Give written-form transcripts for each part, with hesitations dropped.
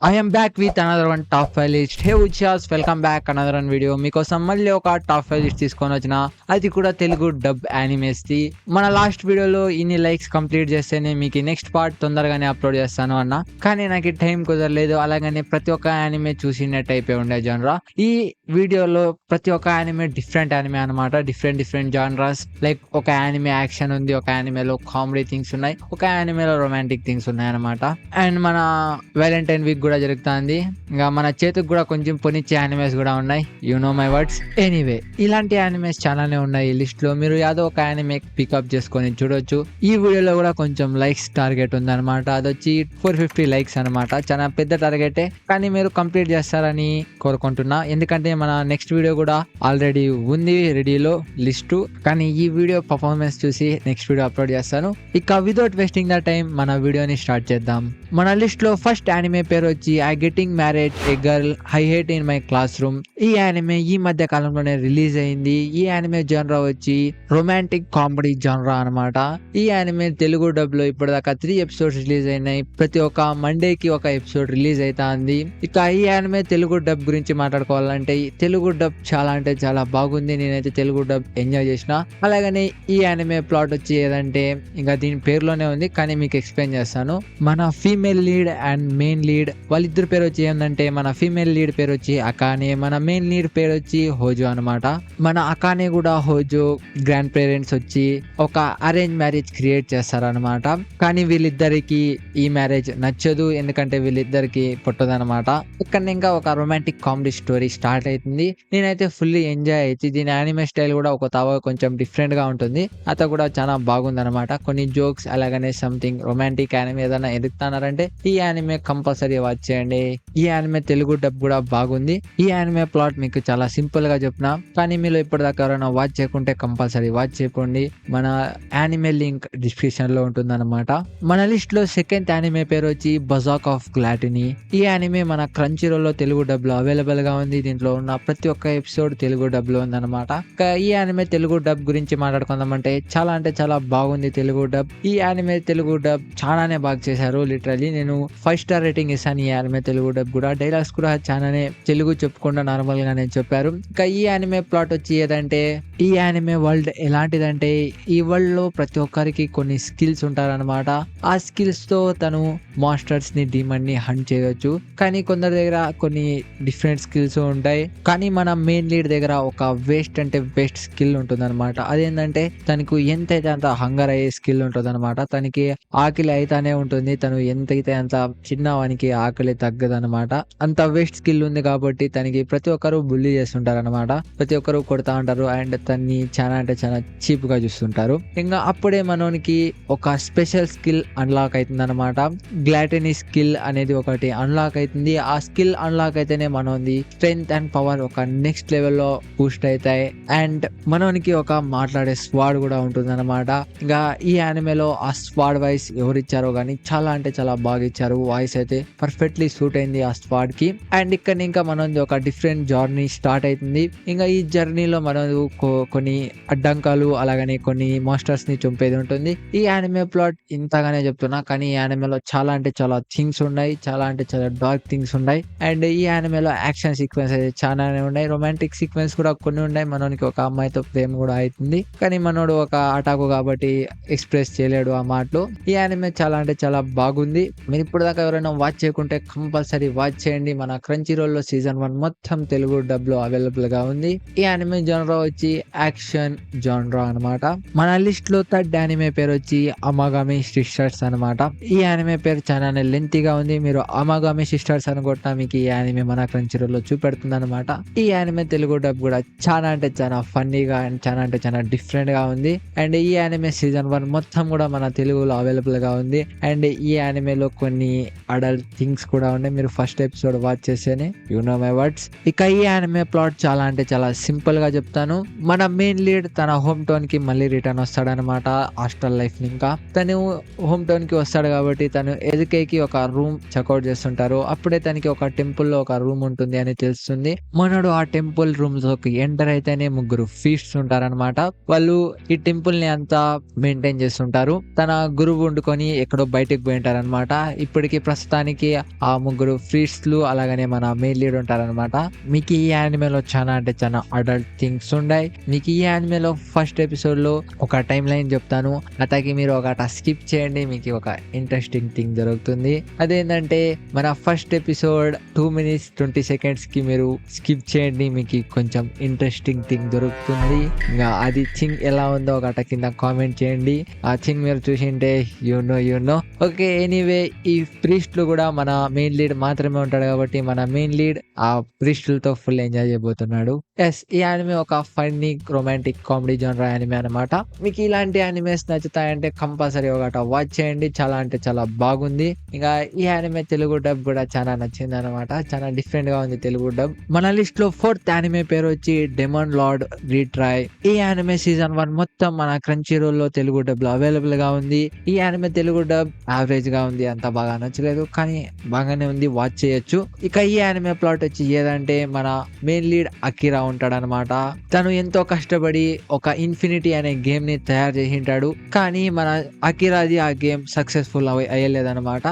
I am back with another one top 5 list. Hey Uchas, welcome back another one video. మీకోసం మళ్ళీ ఒక top 5 list తీసుకొని వచ్చిన అది కూడా తెలుగు డబ్ యానిమేస్ ది. మన లాస్ట్ వీడియోలో ఇన్ని లైక్స్ కంప్లీట్ చేస్తేనే మీకు నెక్స్ట్ పార్ట్ తొందరగానే అప్లోడ్ చేస్తాను అన్న. కానీ నాకు టైం కుదరలేదు. అలాగనే ప్రతి ఒక్క యానిమే చూసినట్టు అయిపోయి ఉండే జానరా. ఈ వీడియోలో ప్రతి ఒక్క యానిమే డిఫరెంట్ యానిమే అనమాట. Different genres. లైక్ ఒక యానిమే యాక్షన్ ఉంది, ఒక యానిమేలో కామెడీ థింగ్స్ ఉన్నాయి, ఒక యానిమేలో రొమాంటిక్ థింగ్స్ ఉన్నాయి అనమాట. అండ్ మన వ్యాలంటైన్ వీక్ కూడా జరుగుతుంది. ఇంకా మన చేతికి కూడా కొంచెం పొనిచ్చే యానిమేస్ కూడా ఉన్నాయి. You know my words. Anyway ఇలాంటి యానిమేస్ చాలానే ఉన్నాయి ఈ లిస్ట్ లో. మీరు ఏదో ఒక యానిమే పికప్ చేసుకొని చూడొచ్చు. ఈ వీడియోలో కూడా కొంచెం లైక్స్ టార్గెట్ ఉంది అనమాట. అది వచ్చి 450 లైక్స్ అనమాట. చాలా పెద్ద టార్గెటే, కానీ మీరు కంప్లీట్ చేస్తారని కోరుకుంటున్నా. ఎందుకంటే మన నెక్స్ట్ వీడియో కూడా ఆల్రెడీ ఉంది రెడీలో లిస్టు. కానీ ఈ వీడియో పర్ఫార్మెన్స్ చూసి నెక్స్ట్ వీడియో అప్లోడ్ చేస్తాను. ఇక వితౌట్ వేస్టింగ్ ద టైం మన వీడియోని స్టార్ట్ చేద్దాం. మన లిస్ట్ లో ఫస్ట్ యానిమే పేరు వచ్చి I getting married A girl I hate in my class room. ఈ యానిమే ఈ మధ్య కాలంలోనే రిలీజ్ అయింది. ఈ యానిమే జానరా వచ్చి రొమాంటిక్ కామెడీ జానరా అనమాట. ఈ యానిమే తెలుగు డబ్ లో ఇప్పటిదాకా 3 ఎపిసోడ్స్ రిలీజ్ అయినాయి. ప్రతి ఒక్క మండేకి ఒక ఎపిసోడ్ రిలీజ్ అవుతుంది. ఇక ఈ యానిమే తెలుగు డబ్ గురించి మాట్లాడుకోవాలంటే తెలుగు డబ్ చాలా అంటే చాలా బాగుంది. నేనైతే తెలుగు డబ్ ఎంజాయ్ చేసిన. అలాగనే ఈ యానిమే ప్లాట్ వచ్చి ఏదంటే ఇంకా దీని పేరులోనే ఉంది, కానీ మీకు ఎక్స్ప్లెయిన్ చేస్తాను. మన female lead and main lead వాళ్ళిద్దరు పేరు వచ్చి ఏంటంటే మన ఫీమేల్ లీడ్ పేరు వచ్చి అకానే, మన మెయిన్ లీడ్ పేరు వచ్చి హోజో అనమాట. మన అకానే కూడా హోజో గ్రాండ్ పేరెంట్స్ వచ్చి ఒక అరేంజ్ మ్యారేజ్ క్రియేట్ చేస్తారనమాట. కానీ వీళ్ళిద్దరికి ఈ మ్యారేజ్ నచ్చదు, ఎందుకంటే వీళ్ళిద్దరికి పుట్టదనమాట. ఇక్కడ ఇంకా ఒక రొమాంటిక్ కామెడీ స్టోరీ స్టార్ట్ అవుతుంది. నేనైతే ఫుల్లీ ఎంజాయ్ అవుతుంది. దీని యానిమే స్టైల్ కూడా ఒక కొంచెం డిఫరెంట్ గా ఉంటుంది. అత కూడా చాలా బాగుంది అనమాట. కొన్ని జోక్స్ అలాగనే సంథింగ్ రొమాంటిక్ యానిమే ఏదైనా ఎదుగుతున్నారంటే ఈ యానిమే కంపల్సరీ వాచ్ చేయండి. ఈ యానిమే తెలుగు డబ్ కూడా బాగుంది. ఈ యానిమే ప్లాట్ మీకు చాలా సింపుల్ గా చెప్పిన, కానీ మీరు ఇప్పటిదాకా ఎవరైనా వాచ్ చేయకుంటే కంపల్సరీ వాచ్ చేసుకోండి. మన యానిమే లింక్ డిస్క్రిప్షన్ లో ఉంటుంది అనమాట. మన లిస్ట్ లో సెకండ్ యానిమే పేరు వచ్చి బజాక్ ఆఫ్ గ్లాటినీ. ఈ యానిమే మన క్రంచీ రోల్ లో తెలుగు డబ్ లో అవైలబుల్ గా ఉంది. దీంట్లో ఉన్న ప్రతి ఒక్క ఎపిసోడ్ తెలుగు డబ్ లో ఉందన్నమాట. ఈ యానిమే తెలుగు డబ్ గురించి మాట్లాడుకుందామంటే చాలా బాగుంది తెలుగు డబ్. ఈ యానిమే తెలుగు డబ్ చాలానే బాగా చేశారు. లిటరలీ నేను 5 స్టార్ రేటింగ్ ఇస్తాను ఈ యానిమే తెలుగు డబ్ కూడా. డైలాగ్స్ కూడా చాలానే తెలుగు చెప్పుకుండా నార్మల్ గానే చెప్పారు. ఇంకా ఈ యానిమే ప్లాట్ వచ్చి ఏదంటే ఈ యానిమే వరల్డ్ ఎలాంటిదంటే ఈ వరల్డ్ లో ప్రతి ఒక్కరికి కొన్ని స్కిల్స్ ఉంటారనమాట. ఆ స్కిల్స్ తో తను మాస్టర్స్ ని డీమన్ ని హంట్ చేయొచ్చు. కానీ కొందరి దగ్గర కొన్ని డిఫరెంట్ స్కిల్స్ ఉంటాయి. కానీ మన మెయిన్ లీడ్ దగ్గర ఒక వేస్ట్ అంటే బెస్ట్ స్కిల్ ఉంటుంది అనమాట. అదేంటంటే తనకు ఎంతైతే అంత హంగర్ అయ్యే స్కిల్ ఉంటుంది అనమాట. తనకి ఆకలి అయితేనే ఉంటుంది. తను ఎంతైతే అంత చిన్నవానికి ఆకలి తగ్గదనమాట. అంత వేస్ట్ స్కిల్ ఉంది కాబట్టి తనకి ప్రతి ఒక్కరు బుల్లి చేస్తుంటారు అనమాట. ప్రతి ఒక్కరు కొడతా ఉంటారు అండ్ తన్ని చాలా అంటే చాలా చీప్ గా చూస్తుంటారు. ఇంకా అప్పుడే మనోనికి ఒక స్పెషల్ స్కిల్ అన్లాక్ అవుతుంది అనమాట. గ్లాటినీ స్కిల్ అనేది ఒకటి అన్లాక్ అవుతుంది. ఆ స్కిల్ అన్లాక్ అయితేనే మనోని స్ట్రెంగ్త్ అండ్ పవర్ ఒక నెక్స్ట్ లెవెల్లో బూస్ట్ అవుతాయి. అండ్ మనోనికి ఒక మాట్లాడే స్వాడ్ కూడా ఉంటుంది అనమాట. ఇంకా ఈ యానిమేలో ఆ స్వాడ్ వాయిస్ ఎవరు ఇచ్చారో కానీ చాలా అంటే చాలా బాగా ఇచ్చారు. వాయిస్ అయితే పర్ఫెక్ట్లీ సూట్ అయింది ఆ స్వాడ్ కి. అండ్ ఇక్కడ ఇంకా మనం ఒక డిఫరెంట్ జర్నీ స్టార్ట్ అవుతుంది. ఇంకా ఈ జర్నీలో మనం కొన్ని అడ్డంకాలు అలాగనే కొన్ని మాస్టర్స్ ని చంపేది ఉంటుంది. ఈ యానిమే ప్లాట్ ఇంతగానే చెప్తున్నా, కానీ ఈ యానిమేలో చాలా అంటే చాలా థింగ్స్ ఉన్నాయి. చాలా అంటే చాలా డార్క్ థింగ్స్ ఉన్నాయి. అండ్ ఈ యానిమేలో యాక్షన్ సీక్వెన్స్ అయితే చాలానే ఉన్నాయి. రొమాంటిక్ సీక్వెన్స్ కూడా కొన్ని ఉన్నాయి. మనోనికి ఒక అమ్మాయితో ప్రేమ కూడా అవుతుంది, కానీ మనోడు ఒక అటాకు కాబట్టి ఎక్స్ప్రెస్ చేయలేడు ఆ మాటలు. ఈ యానిమే చాలా అంటే చాలా బాగుంది. మీరు ఇప్పుడు దాకా ఎవరైనా వాచ్ చేయకుంటే కంపల్సరీ వాచ్ చేయండి. మన క్రంచీ రోల్ లో సీజన్ 1 మొత్తం తెలుగు డబ్ లో అవైలబుల్ గా ఉంది. ఈ యానిమే జానరా వచ్చి యాక్షన్ జానరా అనమాట. మన లిస్ట్ లో థర్డ్ యానిమే పేరు వచ్చి అమాగామి సిస్టర్స్ అనమాట. ఈ యానిమే పేరు చాలా లెంతీగా ఉంది. మీరు అమాగామి సిస్టర్స్ అనుకుంటా మీకు ఈ యానిమే మన క్రంచీ రోల్ లో చూపెడుతుంది అనమాట. ఈ యానిమే తెలుగు డబ్ కూడా చాలా అంటే చాలా ఫన్నీగా అండ్ చాలా అంటే చాలా డిఫరెంట్ గా ఉంది. అండ్ ఈ యానిమే సీజన్ 1 మొత్తం కూడా మన తెలుగులో అవైలబుల్ గా ఉంది. అండ్ ఈ యానిమేలో కొన్ని అడల్ట్ థింగ్స్ కూడా ఉన్నాయి. మీరు ఫస్ట్ ఎపిసోడ్ వాచ్ చేస్తేనే యు నో మై వర్డ్స్. ఇక ఈ యానిమే ప్లాట్ చాలా అంటే చాలా సింపుల్ గా చెప్తాను. మన మెయిన్ లీడ్ తన హోమ్ టౌన్ కి మళ్ళీ రిటర్న్ వస్తాడనమాట హాస్టల్ లైఫ్ ని. ఇంకా తను హోమ్ టౌన్ కి వస్తాడు కాబట్టి తను ఎదుకేకి ఒక రూమ్ చెక్అవుట్ చేస్తుంటారు. అప్పుడే తనకి ఒక టెంపుల్ లో ఒక రూమ్ ఉంటుంది అని తెలుస్తుంది. మనడు ఆ టెంపుల్ రూమ్ లోకి ఎంటర్ అయితేనే ముగ్గురు ఫీస్ట్స్ ఉంటారనమాట. వాళ్ళు ఈ టెంపుల్ ని అంతా మెయింటైన్ చేస్తుంటారు. తన గురువు వండుకొని ఎక్కడో బయటకు పోయింటారు అనమాట. ఇప్పటికి ప్రస్తుతానికి ఆ ముగ్గురు ప్రీస్ట్లు అలాగనే మన మెయిన్ లీడ్ ఉంటారనమాట. మీకు ఈ యానిమేలో చాలా అంటే చాలా అడల్ట్ థింగ్స్ ఉన్నాయి. మీకు ఈ యానిమేలో ఫస్ట్ ఎపిసోడ్ లో ఒక టైం లైన్ చెప్తాను, అతకి మీరు ఒక స్కిప్ చేయండి, మీకు ఒక ఇంట్రెస్టింగ్ థింగ్ దొరుకుతుంది. అదేంటంటే మన ఫస్ట్ ఎపిసోడ్ 2 minutes 20 seconds కి మీరు స్కిప్ చేయండి, మీకు కొంచెం ఇంట్రెస్టింగ్ థింగ్ దొరుకుతుంది. ఇంకా అది థింగ్ ఎలా ఉందో ఒక కింద కామెంట్ చేయండి. ఆ థింగ్ మీరు చూసింటే యు నో. ఓకే, ఎనీవే ఈ ప్రీస్ట్లు కూడా మన మెయిన్ లీడ్ మాత్రమే ఉంటాడు కాబట్టి మన మెయిన్ లీడ్ ఆ ప్రీస్టులతో ఫుల్ ఎంజాయ్ చేయబోతున్నాడు. ఎస్, ఈ యానిమే ఒక funny romantic comedy genre anime అనమాట. మీకు ఇలాంటి యానిమేస్ నచ్చుతాయంటే కంపల్సరీ ఒకట వాచ్ చేయండి, చాలా అంటే చాలా బాగుంది. ఇంకా ఈ యానిమే తెలుగు డబ్ కూడా చాలా నచ్చింది అనమాట, చాలా డిఫరెంట్ గా ఉంది తెలుగు డబ్. మన లిస్ట్ లో 4th యానిమే పేరు వచ్చి డెమన్ లార్డ్ రీట్రై. ఈ యానిమే సీజన్ 1 మొత్తం మన క్రంచీ రోల్ లో తెలుగు డబ్ లో అవైలబుల్ గా ఉంది. ఈ యానిమే తెలుగు డబ్ యావరేజ్ గా ఉంది, అంత బాగా నచ్చలేదు, కానీ బాగానే ఉంది, వాచ్ చేయొచ్చు. ఇక ఈ యానిమే ప్లాట్ వచ్చి ఏదంటే మన మెయిన్ లీడ్ అకిరా ఉంటాడనమాట. తను ఎంతో కష్టపడి ఒక ఇన్ఫినిటీ అనే గేమ్ ని తయారు చేసింటాడు, కానీ మన అకిరాది ఆ గేమ్ సక్సెస్ఫుల్ అయ్యలేదన్నమాట.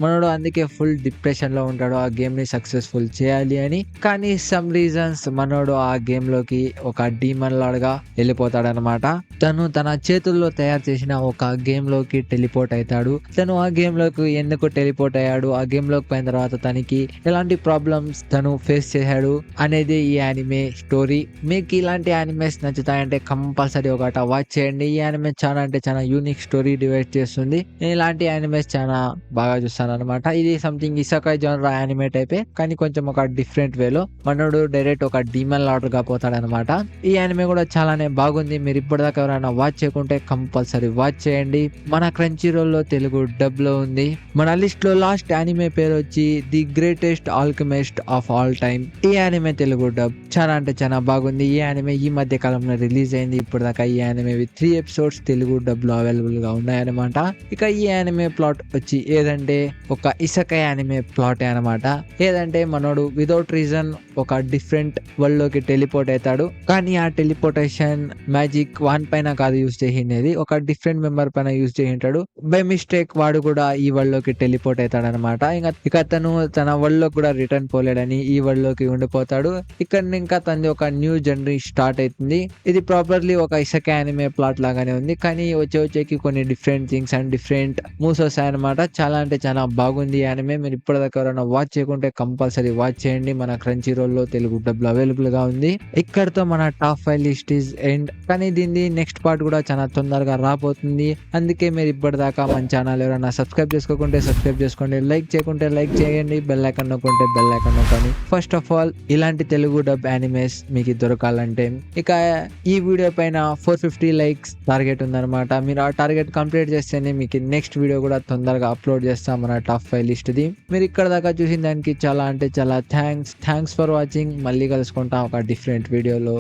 మనోడు అందుకే ఫుల్ డిప్రెషన్ లో ఉంటాడు ఆ గేమ్ ని సక్సెస్ఫుల్ చేయాలి అని. కానీ సమ్ రీజన్స్ మనోడు ఆ గేమ్ లోకి ఒక డీమన్ లాగా వెళ్ళిపోతాడనమాట. తను తన చేతుల్లో తయారు చేసిన ఒక గేమ్ లోకి టెలిపోర్ట్ అవుతాడు. తను ఆ గేమ్ లోకి ఎందుకు టెలిపోర్ట్ అయ్యాడు, ఆ గేమ్ లోకి పోయిన తర్వాత తనకి ఎలాంటి ప్రాబ్లమ్స్ తను ఫేస్ చేశాడు అనేది ఈ యానిమే స్టోరీ. మీకు ఇలాంటి యానిమేస్ నచ్చుతాయంటే కంపల్సరీ ఒకట వాచ్ చేయండి. ఈ యానిమే చాలా అంటే చాలా యూనిక్ స్టోరీ డివైడ్ చేస్తుంది. నేను ఇలాంటి యానిమేస్ చాలా బాగా చూస్తాను అనమాట. ఇది సంథింగ్ ఇసకాయ్ జోనర్ యానిమే టైపే, కానీ కొంచెం ఒక డిఫరెంట్ వేలో మనోడు డైరెక్ట్ ఒక డీమన్ లార్డర్ గా పోతాడనమాట. ఈ యానిమే కూడా చాలానే బాగుంది. మీరు ఇప్పటిదాకా ఎవరైనా వాచ్ చేయకుంటే కంపల్సరీ వాచ్ చేయండి. మన క్రంచీ రోల్ లో తెలుగు డబ్ లో ఉంది. మన లిస్ట్ లో లాస్ట్ యానిమే పేరు వచ్చి the greatest alchemist of all time. ఈ యానిమే తెలుగు డబ్ చాలా అంటే చాలా బాగుంది. ఈ యానిమే ఈ మధ్య కాలంలో రిలీజ్ అయింది. ఇప్పటిదాకా ఈ యానిమే 3 episodes తెలుగు డబ్ లో అవైలబుల్ గా ఉన్నాయన్నమాట. ఇక ఈ యానిమే ప్లాట్ వచ్చి ఏదంటే ఒక ఇసకాయ్ యానిమే ప్లాట్ అనమాట. ఏదంటే మనోడు వితౌట్ రీజన్ ఒక డిఫరెంట్ వరల్డ్ లోకి టెలిపోర్ట్ అవుతాడు, కానీ ఆ టెలిపోర్టేషన్ మ్యాజిక్ వాన్ పైన కాదు యూజ్ చేసినది, ఒక డిఫరెంట్ మెంబర్ పైన యూజ్ చేసింటాడు. బై మిస్టేక్ వాడు కూడా ఈ వరల్డ్ లోకి టెలిపోర్ట్ అవుతాడు అనమాట. ఇక తను తన వరల్డ్ లో కూడా రిటర్న్ పోలేడని ఈ వరల్డ్ లోకి ఉండిపోతాడు. ఇక్కడ ఇంకా తనది ఒక న్యూ జర్నీ స్టార్ట్ అవుతుంది. ఇది ప్రాపర్లీ ఒక ఇసకాయ్ యానిమే ప్లాట్ లాగానే ఉంది, కానీ వచ్చేకి కొన్ని different things and different moves వస్తాయి అనమాట. చాలా అంటే చాలా బాగుంది యానిమే. మీరు ఇప్పటిదాకా ఎవరైనా వాచ్ చేయకుంటే కంపల్సరీ వాచ్ చేయండి. మన క్రంచీ రోల్ లో తెలుగు డబ్ లో అవైలబుల్ గా ఉంది. ఇక్కడతో మన టాప్ 5 లిస్ట్ ఈజ్ ఎండ్, కానీ దీన్ని నెక్స్ట్ పార్ట్ కూడా చాలా తొందరగా రాబోతుంది. అందుకే మీరు ఇప్పటిదాకా మన ఛానల్ ఎవరైనా సబ్స్క్రైబ్ చేసుకోకుంటే సబ్స్క్రైబ్ చేసుకోండి, లైక్ చేయకుంటే లైక్ చేయండి, బెల్ ఐకాన్ నొక్కుంటే బెల్ ఐకాన్ నొక్కండి. ఫస్ట్ ఆఫ్ ఆల్ ఇలాంటి తెలుగు డబ్ యానిమేస్ మీకు దొరకాలంటే ఇక ఈ వీడియో పైన 450 లైక్స్ టార్గెట్ ఉందన్నమాట. మీరు ఆ టార్గెట్ కంప్లీట్ చేస్తేనే మీకు నెక్స్ట్ వీడియో కూడా తొందరగా అప్లోడ్ చేస్తాం మన టాప్ 5 లిస్ట్ ది. మీరు ఇక్కడ దాకా చూసిన దానికి చాలా అంటే చాలా థ్యాంక్స్ ఫర్ వాచింగ్. మళ్ళీ కలుసుకుంటాం ఒక డిఫరెంట్ వీడియోలో.